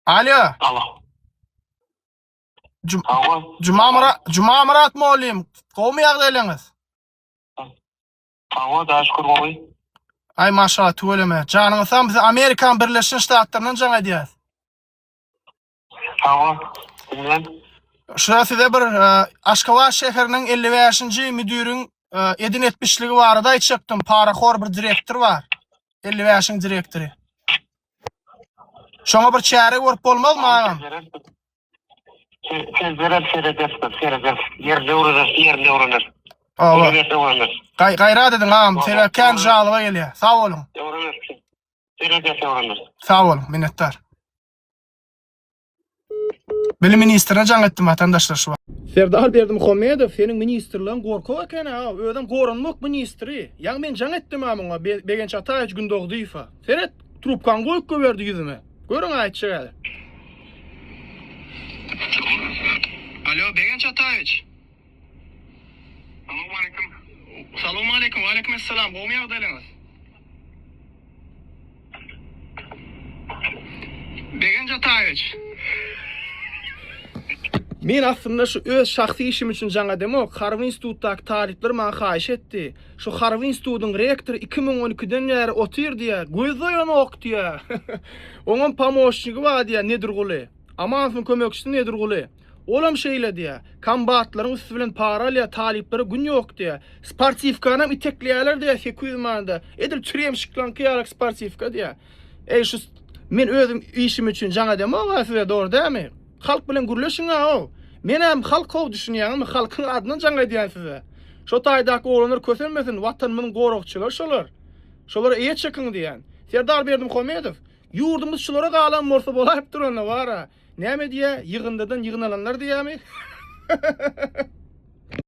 Alo. Allah. Cum- Tamam. Cuma Murat Moğolyum. Gowmy ýagdaýlaryňyz? Tamam, da şükür boly. Ay maşallah töweleme. Janyňyzam biz Amerikan Birleşik Ştatlarynyň jaň edýäs. Tamam. Bilmem. Şurada size bir Aşgabat şehrinin 55-nji müdürün edin etmişligi barada içepdim. Paraxor bir direktor var. 55-nji direktori. Şoňa bir çäre görüp bolmazmy agam? Seyrederiz. Yerle uğranır. Aba. Yerle uğranır. Gaýrat edin agam. Telefon jalyga gelýär. Sag bolun. Uğranır. Seyrederiz. Sag bolun. Minnettar. Bilim ministrine jaň etdim vatandaşlar şu. Serdar Berdimuhammedow senin ministrligiň gorkak eken ha. Ödem gorunmak ministri. Ýa men jaň etdim amyňa Begen Çataýew gündogdyfa. Seret trubkan goýup göberdi ýüzüme. Görüň aýtjak hali. Alo Begen Çataýew. Assalamu alaikum. Salamu aleykum. Wa aleykum assalam. Gowmy ýagdaýlaryňyz? Begen Çataýew. Men aslında şu öz şahsy işim üçin jaň edem, Harvard institutdaky talipler maňa haýyş etdi. Şu Harvard institutynyň rektory 2012-den bäri oturdy, göz oýan okdy. Oňam pamoşçygy bar diýär, nedir guly? Amansyn kömekçisi nedir guly? Olam şeýle diýär. Kambatlaryň üstü bilen para alýar, taliplere gün ýok diýär. Sportivkanam itekleýärler diýär 800 manda. Edil çüremşiklanky ýarak sportivka diýär. Şu men özüm işim üçin jaň edem, size dogry dämi? Halk bilen gürleşiň ha. Men hem halk gow düşünýäňmi? Halkyň adyna jaň edýän size. Şo taýdaky olanlar köselmesin, watanymyň gorokçylar şolar. Şolara eýe çekiň diýän. Serdar Berdimuhammedow, ýurdumyz şolara galan bolsa bolayıp duranda bara. Näme diýä? Ýygyndadan ýygynalanlar diýämi?